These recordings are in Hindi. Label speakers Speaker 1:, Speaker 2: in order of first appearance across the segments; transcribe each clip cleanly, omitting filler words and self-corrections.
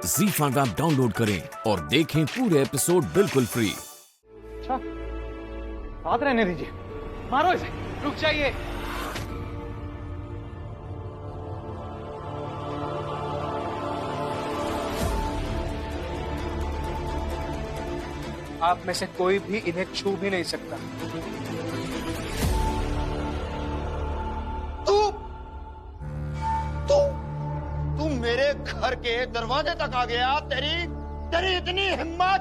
Speaker 1: ZEE5 ऐप डाउनलोड करें और देखें पूरे एपिसोड बिल्कुल फ्री।
Speaker 2: अच्छा, साथ रहने दीजिए, मारो इसे, रुक जाइए। आप में से कोई भी इन्हें छू भी नहीं सकता।
Speaker 3: तू मेरे घर के दरवाजे तक आ गया। तेरी इतनी हिम्मत।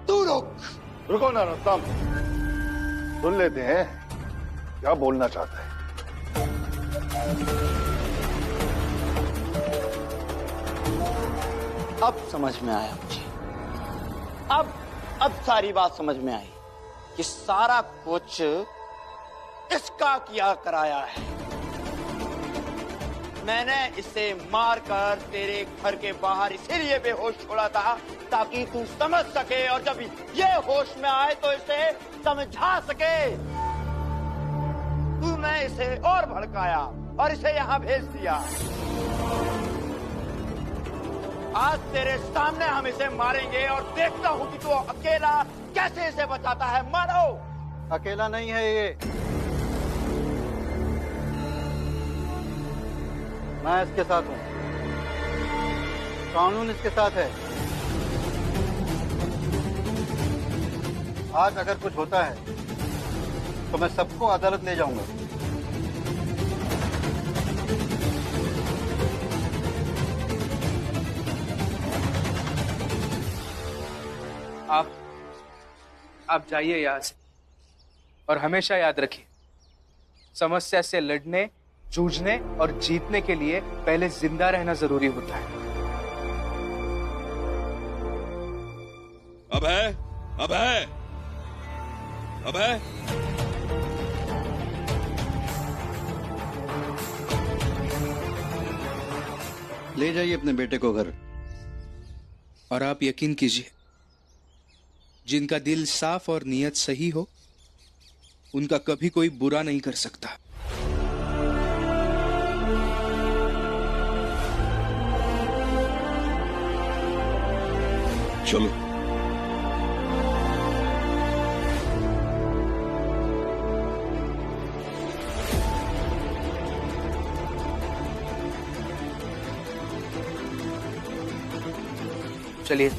Speaker 3: तू
Speaker 4: रुको ना रत्तम, सुन लेते हैं क्या बोलना चाहता है।
Speaker 3: अब समझ में आया मुझे। अब सारी बात समझ में आई कि सारा कुछ इसका किया कराया है। मैंने इसे मारकर तेरे घर के बाहर इसीलिए बेहोश छोड़ा था ताकि तू समझ सके, और जब ये होश में आए तो इसे समझा सके। तूने इसे और भड़काया और इसे यहाँ भेज दिया। आज तेरे सामने हम इसे मारेंगे और देखता हूँ कि तू अकेला कैसे इसे बचाता है। मारो।
Speaker 5: अकेला नहीं है ये, मैं इसके साथ हूँ, कानून इसके साथ है। आज अगर कुछ होता है तो मैं सबको अदालत ले जाऊंगा।
Speaker 2: आप जाइए यहाँ से, और हमेशा याद रखिए, समस्या से लड़ने, जूझने और जीतने के लिए पहले जिंदा रहना जरूरी होता है।
Speaker 6: अब है, अब है, अब है।
Speaker 5: ले जाइए अपने बेटे को घर।
Speaker 7: और आप यकीन कीजिए, जिनका दिल साफ और नीयत सही हो, उनका कभी कोई बुरा नहीं कर सकता।
Speaker 6: चलो।
Speaker 2: चलिए।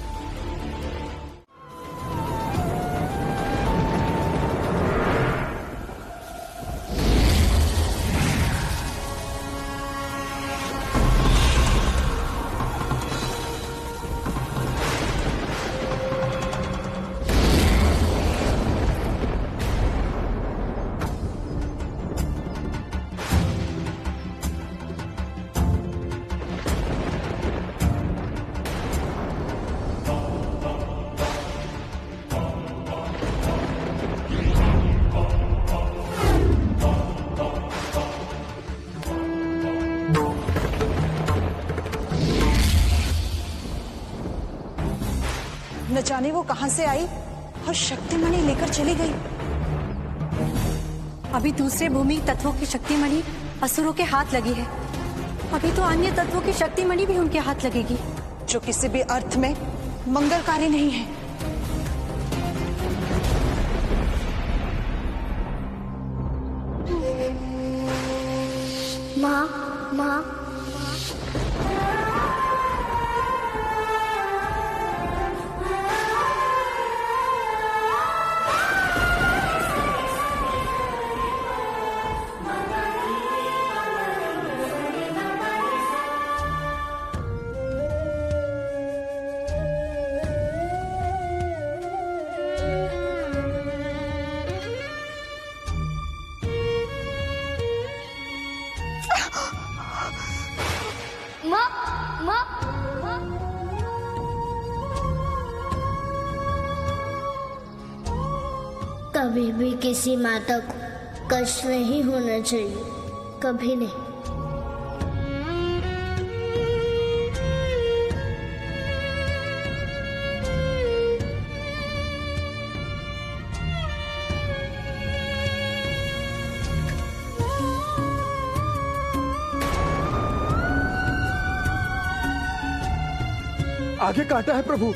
Speaker 8: न जाने वो कहां से आई और शक्तिमणि लेकर चली गई।
Speaker 9: अभी दूसरे भूमि तत्वों की शक्तिमणि असुरों के हाथ लगी है, अभी तो अन्य तत्वों की शक्तिमणि भी उनके हाथ लगेगी,
Speaker 8: जो किसी भी अर्थ में मंगलकारी नहीं है।
Speaker 9: माँ, माँ,
Speaker 10: कभी भी किसी माता को कष्ट नहीं होना चाहिए, कभी नहीं।
Speaker 11: आगे काटा है प्रभु।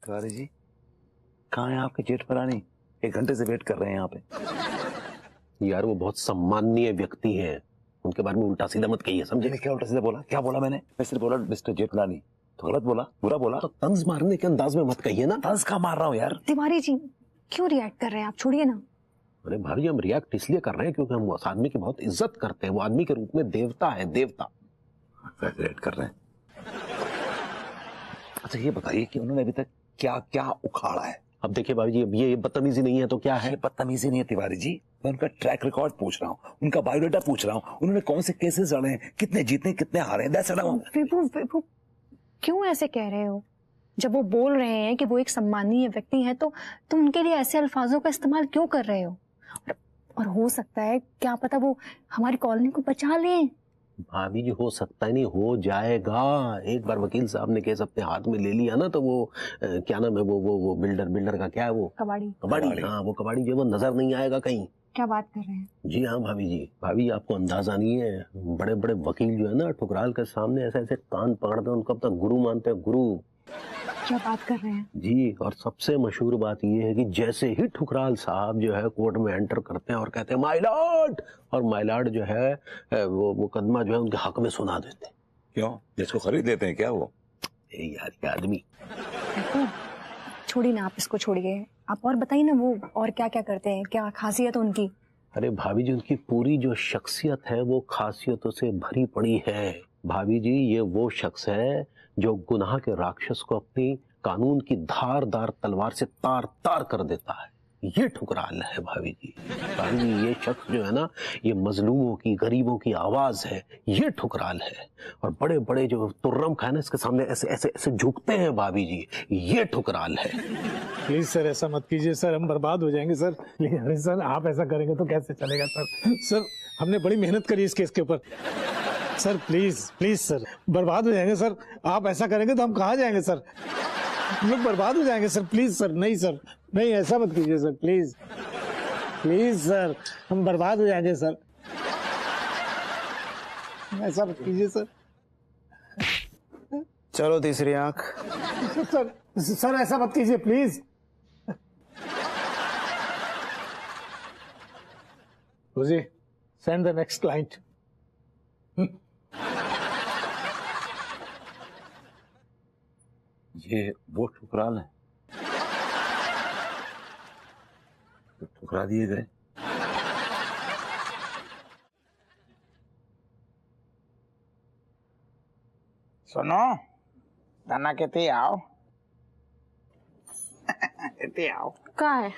Speaker 12: तिवारी जी कहाँ है आपके जेठ परानी? 1 घंटे से वेट कर रहे हैं यहाँ पे।
Speaker 13: यार वो बहुत सम्माननीय व्यक्ति हैं, उनके बारे में उल्टा सीधा मत कहिए, समझे?
Speaker 12: क्या उल्टा सीधा बोला? क्या बोला मैंने? मैं सिर्फ बोला मिस्टर जेठमलानी। तो गलत बोला, बुरा बोला?
Speaker 13: तो तंज मारने के अंदाज में मत कहिए ना।
Speaker 12: तंज का मार रहा हूँ यार।
Speaker 8: तिवारी जी क्यों रिएक्ट कर रहे हैं आप, छोड़िए ना।
Speaker 13: अरे भाभी हम रिएक्ट इसलिए कर रहे हैं क्योंकि हम उस आदमी की बहुत इज्जत करते हैं। वो आदमी के रूप में देवता है, देवता।
Speaker 12: रिएक्ट कर रहे हैं। अच्छा ये बताइए कि उन्होंने अभी तक क्या क्या उखाड़ा है?
Speaker 13: अब देखिए भाभी जी, अब ये बदतमीजी नहीं है तो क्या है?
Speaker 12: बदतमीजी नहीं है तिवारी जी, मैं उनका ट्रैक रिकॉर्ड पूछ रहा हूँ, उनका बायोडाटा पूछ रहा हूँ, उन्होंने कौन से केसेस लड़े हैं, कितने जीते कितने हारे हैं।
Speaker 8: विभू क्यों ऐसे कह रहे हो? जब वो बोल रहे हैं कि वो एक सम्माननीय व्यक्ति हैं तो तुम उनके लिए ऐसे अल्फाजों का इस्तेमाल क्यों कर रहे हो? और हो सकता है क्या पता वो हमारी कॉलोनी को बचा लें।
Speaker 13: भाभी जी हो सकता है नहीं, हो जाएगा। एक बार वकील साहब ने केस अपने हाथ में ले लिया ना तो वो क्या नाम है वो बिल्डर का क्या है वो? कबाड़ी। हाँ वो कबाड़ी जो वो नजर नहीं आएगा कहीं।
Speaker 8: क्या बात कर रहे हैं?
Speaker 13: जी हाँ भाभी जी। भाभी आपको अंदाजा नहीं है, बड़े बड़े वकील जो है ना ठुकराल के सामने ऐसे ऐसे कान पकड़ते हैं, उनको अब तक गुरु मानते हैं, गुरु।
Speaker 8: क्या बात कर रहे हैं?
Speaker 13: जी, और सबसे मशहूर बात यह है कि जैसे ही ठुकराल साहब जो है कोर्ट में एंटर करते हैं और कहते हैं माय लॉर्ड, और माय लॉर्ड जो है वो मुकदमा जो है उनके हक में सुना देते हैं।
Speaker 12: क्यों? जिसको खरीद देते हैं क्या वो?
Speaker 13: यार ये आदमी।
Speaker 8: छोड़िए ना आप इसको, छोड़िए आप और बताइए ना वो और क्या क्या करते हैं, क्या खासियत उनकी?
Speaker 13: अरे भाभी जी उनकी पूरी जो शख्सियत है वो खासियतों से भरी पड़ी है। भाभी जी ये वो शख्स है जो गुनाह के राक्षस को अपनी कानून की धारदार तलवार से तार तार कर देता है। ये ठुकराल है भाभी जी। भाभी जी ये शख्स जो है ना ये मजलूमों की, गरीबों की आवाज है, ये ठुकराल है। और बड़े बड़े जो तुर्रम खाए ना इसके सामने ऐसे ऐसे ऐसे झुकते हैं भाभी जी, ये ठुकराल है।
Speaker 11: प्लीज सर ऐसा मत कीजिए सर, हम बर्बाद हो जाएंगे सर। अरे सर आप ऐसा करेंगे तो कैसे चलेगा सर? सर हमने बड़ी मेहनत करी इस केस के ऊपर सर। प्लीज सर, बर्बाद हो जाएंगे सर। आप ऐसा करेंगे तो हम कहाँ जाएंगे सर? हम लोग बर्बाद हो जाएंगे सर। प्लीज सर, नहीं सर, नहीं ऐसा मत कीजिए सर, प्लीज सर, हम बर्बाद हो जाएंगे सर। ऐसा मत कीजिए सर।
Speaker 3: चलो तीसरी आंख।
Speaker 11: सर ऐसा मत कीजिए प्लीज। रोजी सेंड द नेक्स्ट क्लाइंट।
Speaker 12: ये वो ठुकराल है तो ठुकरा दिए गए।
Speaker 3: सुनो दाना कहते आओ कहते आओ।
Speaker 8: क्या है?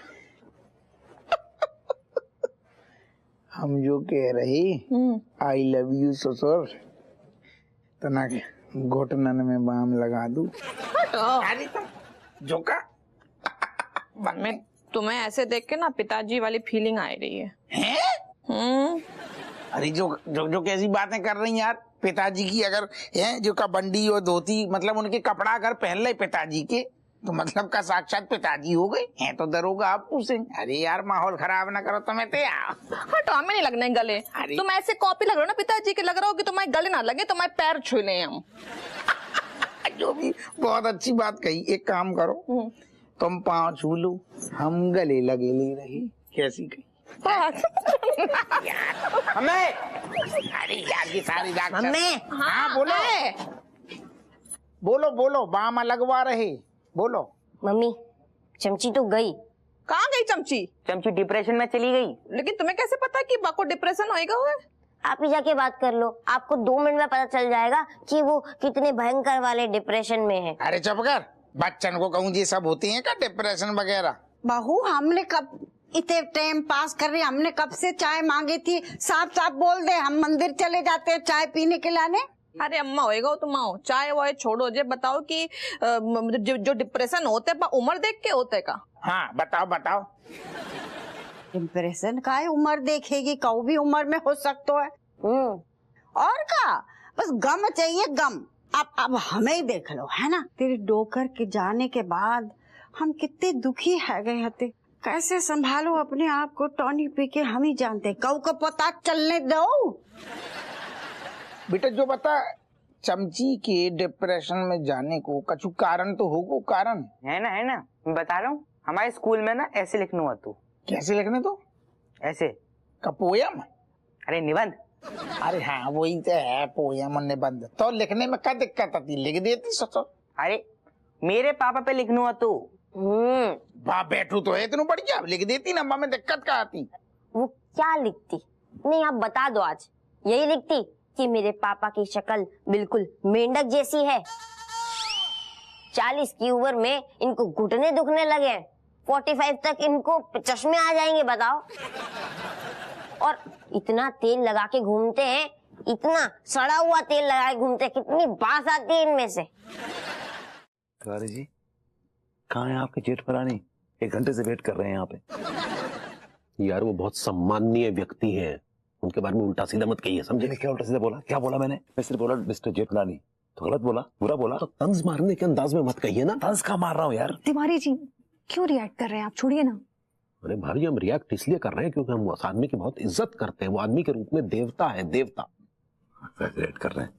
Speaker 3: हम जो कह रहे आई लव यू ससुर, तना के घुटनन में बाम लगा दूं। अरे तुम जोका
Speaker 14: मम्मी तुम्हें ऐसे देख के ना पिताजी वाली फीलिंग आ रही है।
Speaker 3: अरे जो कैसी बातें कर रही हैं यार। पिताजी की अगर है जो कबंडी और धोती मतलब उनके कपड़ा अगर पहन ले पिताजी के तो मतलब का साक्षात पिताजी हो गए हैं। तो दरोगा आप पूछेंगे। अरे यार माहौल खराब ना करो तुम्हें तो यार।
Speaker 14: हटो हमें नहीं लगना है गले। तुम ऐसे कॉपी लग रहे हो ना पिताजी के, लग रहा हो कि तुम्हारे गले ना लगे, तुम्हारे पैर छू ले हम।
Speaker 3: जो भी बहुत अच्छी बात कही। एक काम करो तुम पाँव छू लो, हम गले लगे ले रही। कैसी कही? हमें अरे यार की सारी हाँ बोलो बोलो बामा लगवा रहे बोलो।
Speaker 15: मम्मी चमची तो गई।
Speaker 14: कहाँ गई चमची?
Speaker 15: चमची डिप्रेशन में चली गई।
Speaker 14: लेकिन तुम्हें कैसे पता कि बाको डिप्रेशन होएगा? हुए
Speaker 15: आप ही जाके बात कर लो, आपको 2 मिनट में पता चल जाएगा कि वो कितने भयंकर वाले डिप्रेशन में है।
Speaker 3: अरे चुप कर, बच्चन को कहूँ ये सब होती है क्या डिप्रेशन वगैरह?
Speaker 16: बहू हमने कब इतने टाइम पास कर रही, हमने कब से चाय मांगी थी, साफ साफ बोल दे, हम मंदिर चले जाते हैं चाय पीने के लाने।
Speaker 14: अरे अम्मा होएगा तुम आओ, चाय वाय छोड़ो, जे बताओ कि जो डिप्रेशन होते पर उम्र देख के होते का?
Speaker 3: हाँ बताओ बताओ।
Speaker 16: डिप्रेशन का है, उम्र देखेगी, कऊ भी उम्र में हो सकता है। और का बस गम चाहिए, गम। अब हमें ही देख लो, है ना, तेरे डोकर के जाने के बाद हम कितने दुखी है गए हते। कैसे संभालो अपने आप को, टॉनिक पी के हम ही जानते, कऊ को पता चलने दो।
Speaker 3: बेटा जो बता, चमची के डिप्रेशन में जाने को कछु कारण तो होगा, कारण
Speaker 17: है ना, मैं बता रहा हूँ। हमारे स्कूल में ना ऐसे लिखना हुआ तू।
Speaker 3: कैसे लिखने तो?
Speaker 17: ऐसे
Speaker 3: का पोयम?
Speaker 17: अरे निबंध।
Speaker 3: अरे हाँ वही तो है, पोयम निबंध। तो लिखने में क्या दिक्कत आती, लिख देती सोचो।
Speaker 17: अरे मेरे पापा पे लिखना हुआ तू।
Speaker 3: बाप बैठू तो है, इतना बढ़िया लिख देती ना, माँ में दिक्कत क्या आती?
Speaker 15: वो क्या लिखती? नहीं आप बता दो, आज यही लिखती कि मेरे पापा की शक्ल बिल्कुल मेंढक जैसी है, 40 की उम्र में इनको घुटने दुखने लगे, 45 तक इनको चश्मे आ जाएंगे, बताओ। और इतना तेल लगा के घूमते हैं, इतना सड़ा हुआ तेल लगा के घूमते हैं, कितनी बात आती है इनमें से।
Speaker 12: तिवारी जी कहाँ है आपके जेठमलानी? 1 घंटे से वेट कर रहे हैं यहाँ पे।
Speaker 13: यार वो बहुत सम्माननीय व्यक्ति है, उनके बारे में उल्टा सीधा मत कहिए, समझे?
Speaker 12: क्या उल्टा सीधा बोला? क्या बोला मैंने? मैं सिर्फ बोला मिस्टर जेठमलानी। तो गलत बोला, बुरा बोला?
Speaker 13: तो तंज मारने के अंदाज में मत कहिए ना।
Speaker 12: तंज का मार रहा हूँ यार।
Speaker 8: तिवारी जी क्यों रिएक्ट कर रहे हैं आप, छोड़िए ना।
Speaker 13: अरे भाभी हम रिएक्ट इसलिए कर रहे हैं क्योंकि हम उस आदमी की बहुत इज्जत करते हैं, वो आदमी के रूप में देवता है, देवता।
Speaker 12: रिएक्ट कर रहे हैं।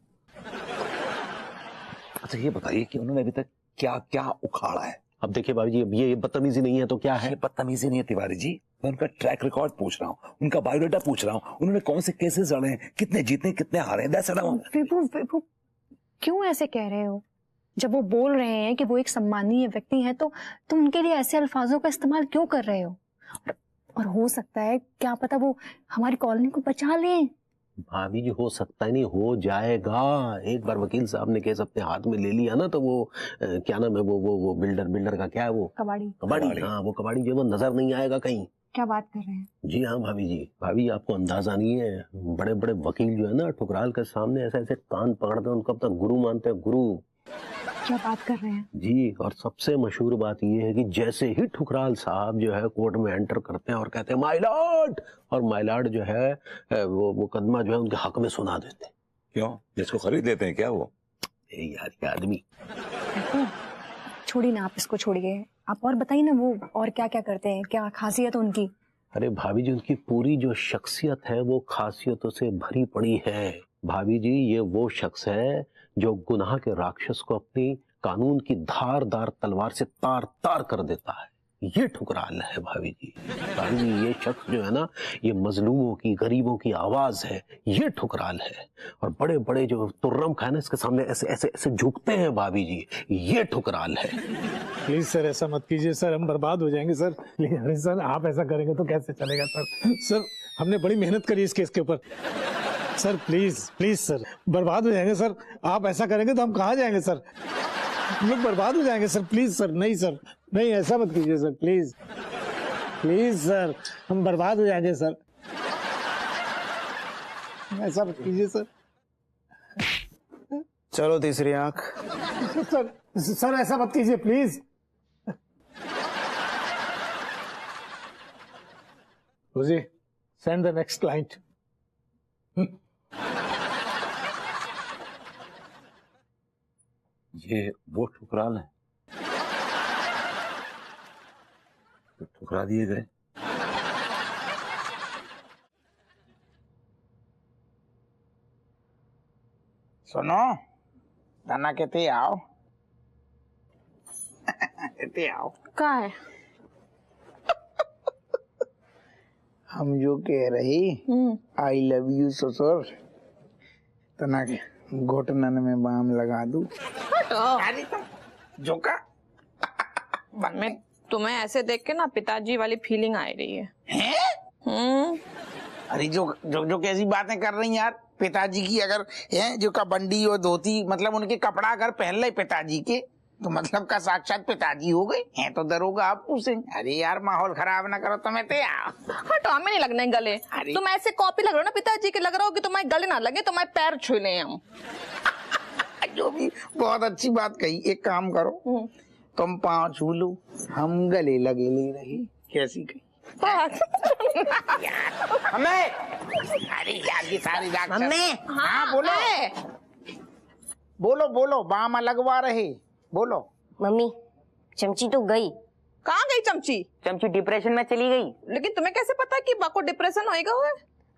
Speaker 12: अच्छा ये बताइए कि उन्होंने अभी तक क्या क्या उखाड़ा है?
Speaker 13: अब देखिए भाभी जी, अब ये बदतमीजी नहीं है तो क्या है?
Speaker 12: ये बदतमीजी नहीं है तिवारी जी, मैं उनका ट्रैक रिकॉर्ड पूछ रहा हूँ, उनका बायोडाटा पूछ रहा हूँ, उन्होंने कौन से केसेस लड़े हैं, कितने जीते कितने हारे हैं, दैट्स ऑल।
Speaker 8: विभू क्यों ऐसे कह रहे हो? जब वो बोल रहे हैं कि वो एक सम्माननीय व्यक्ति है तो तुम उनके लिए ऐसे अल्फाजों का इस्तेमाल क्यों कर रहे हो? और हो सकता है क्या पता वो हमारी कॉलोनी को बचा लें।
Speaker 13: भाभी जी हो सकता है नहीं, हो जाएगा। एक बार वकील साहब ने केस अपने हाथ में ले लिया ना तो वो क्या नाम है वो बिल्डर का क्या है वो? कबाड़ी। हाँ वो कबाड़ी जो वो नजर नहीं आएगा कहीं।
Speaker 8: क्या बात कर रहे हैं?
Speaker 13: जी हाँ भाभी जी, भाभी आपको अंदाजा नहीं है, बड़े बड़े वकील जो है ना ठुकराल के सामने ऐसे ऐसे कान पकड़ते हैं, उनको अब तक गुरु मानते हैं, गुरु।
Speaker 8: क्या बात कर रहे हैं?
Speaker 13: जी, और सबसे मशहूर बात ये है कि जैसे ही ठुकराल साहब जो है कोर्ट में एंटर करते हैं और कहते हैं माय लॉर्ड, और माय लॉर्ड जो है वो मुकदमा जो है उनके हक में सुना देते हैं।
Speaker 12: क्यों, जिसको खरीद लेते हैं क्या वो?
Speaker 13: यार ये आदमी।
Speaker 8: छोड़िए ना आप इसको, छोड़िए आप और बताइए ना वो और क्या क्या करते हैं, क्या खासियत है उनकी?
Speaker 13: अरे भाभी जी उनकी पूरी जो शख्सियत है वो खासियतों से भरी पड़ी है। भाभी जी ये वो शख्स है जो गुनाह के राक्षस को अपनी कानून की धारदार तलवार से तार तार कर देता है, ये ठुकराल है भाभी जी। भाभी जी ये शख्स जो है ना, ये मजलूमों की, गरीबों की आवाज है, ये ठुकराल है। और बड़े बड़े जो तुर्रम खाए ना इसके सामने ऐसे ऐसे ऐसे झुकते हैं भाभी जी, ये ठुकराल है।
Speaker 11: प्लीज सर ऐसा मत कीजिए सर, हम बर्बाद हो जाएंगे सर। अरे सर आप ऐसा करेंगे तो कैसे चलेगा सर? सर हमने बड़ी मेहनत करी इस केस के ऊपर सर, प्लीज सर, बर्बाद हो जाएंगे सर। आप ऐसा करेंगे तो हम कहाँ जाएंगे सर? हम लोग बर्बाद हो जाएंगे सर। प्लीज सर, नहीं सर, नहीं ऐसा मत कीजिए सर, प्लीज सर, हम बर्बाद हो जाएंगे सर, ऐसा मत कीजिए सर।
Speaker 2: चलो तीसरी आंख।
Speaker 11: सर ऐसा मत कीजिए प्लीज। रोजी सेंड द नेक्स्ट क्लाइंट।
Speaker 12: ये वो ठुकराल है तो ठुकरा दिए गए।
Speaker 3: सुनो दाना कहते आओ कहते आओ।
Speaker 16: क्या है?
Speaker 3: हम जो कह रहे आई लव यू ससुर, तना के घुटनन में बाम लगा दूं। अरे जोका
Speaker 14: मैं तुम्हें ऐसे देख के ना पिताजी वाली फीलिंग आ रही है।
Speaker 3: अरे जो कैसी बातें कर रही हैं यार, पिताजी की अगर है जो का बंडी और धोती, मतलब उनके कपड़ा अगर पहन ले पिताजी के तो मतलब का साक्षात पिताजी हो गए हैं तो दरोगा आप पूछेंगे। अरे यार माहौल खराब ना करो तुम्हें तो यार।
Speaker 14: हटो, हमें नहीं लगने गले। तुम ऐसे कॉपी लग रहे हो ना पिताजी के, लग रहा हो कि तुम्हारे गले ना लगे, तुम्हारे पैर छू ले हम।
Speaker 3: जो भी बहुत अच्छी बात कही। एक काम करो, तुम पाँव छू लो, हम गले लगे ले रहे। कैसी कही?
Speaker 17: हमें
Speaker 3: अरे यार ये सारी रात
Speaker 15: हमें
Speaker 3: हाँ बोलो बोलो बोलो, बाम लगवा रहे बोलो।
Speaker 15: मम्मी चमची तो गई।
Speaker 14: कहाँ गई चमची?
Speaker 17: चमची डिप्रेशन में चली गई।
Speaker 14: लेकिन तुम्हें कैसे पता कि बाको डिप्रेशन होएगा? हुआ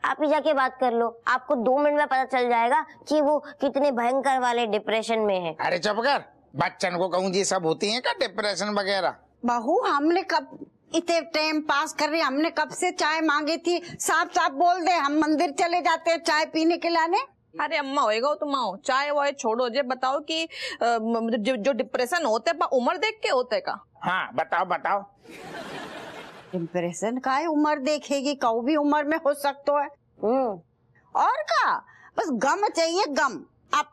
Speaker 15: आप ही जाके बात कर लो, आपको 2 मिनट में पता चल जाएगा कि वो कितने भयंकर वाले डिप्रेशन में है।
Speaker 3: अरे चुप कर, बच्चन को कहूँ ये सब होती है क्या डिप्रेशन वगैरह?
Speaker 16: बहू हमने कब इतने टाइम पास कर रही, हमने कब से चाय मांगी थी? साफ साफ बोल दे, हम मंदिर चले जाते हैं चाय पीने के लाने।
Speaker 14: अरे अम्मा होएगा तुम आओ, चाय वाय छोड़ो, जे बताओ कि जो डिप्रेशन होते हैं उम्र देख के होते का?
Speaker 3: हाँ बताओ बताओ।
Speaker 16: डिप्रेशन का उम्र देखेगी, कऊ भी उम्र में हो सकता है। और का बस गम चाहिए गम।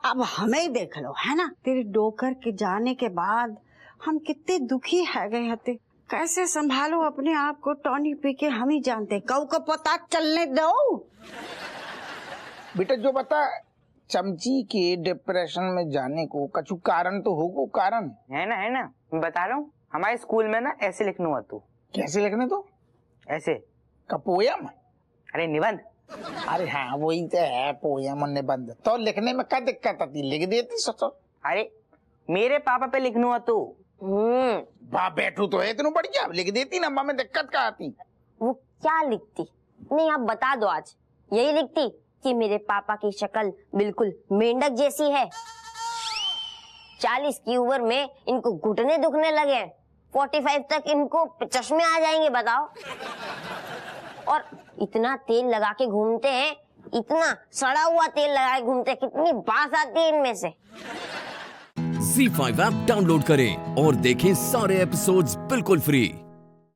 Speaker 16: अब हमें ही देख लो, है ना? तेरे डोकर के जाने के बाद हम कितने दुखी है गए हते। कैसे संभालो अपने आप को, टॉनिक पी के हम ही जानते। कऊ को पता चलने दो।
Speaker 3: बेटा जो बता, चमची के डिप्रेशन में जाने को कछु कारण तो होगा। कारण
Speaker 17: है ना मैं बता रहा हूँ। हमारे स्कूल में ना ऐसे लिखना हुआ तू।
Speaker 3: कैसे लिखने तो?
Speaker 17: ऐसे
Speaker 3: का पोयम?
Speaker 17: अरे निबंध।
Speaker 3: अरे हाँ वही तो है, पोयम और निबंध। तो लिखने में क्या दिक्कत आती? लिख देती सोचो।
Speaker 17: अरे मेरे पापा पे लिखना हुआ तू।
Speaker 3: बाप बैठू तो है इतना बढ़िया, लिख देती ना। में दिक्कत क्या आती?
Speaker 15: वो क्या लिखती? नहीं आप बता दो, आज यही लिखती कि मेरे पापा की शक्ल बिल्कुल मेंढक जैसी है, 40 की उम्र में इनको घुटने दुखने लगे, 45 तक इनको चश्मे आ जाएंगे बताओ, और इतना तेल लगा के घूमते हैं, इतना सड़ा हुआ तेल लगा के घूमते हैं, कितनी बास आती है इनमें से।
Speaker 1: ZEE5 ऐप डाउनलोड करें और देखें सारे एपिसोड्स बिल्कुल फ्री।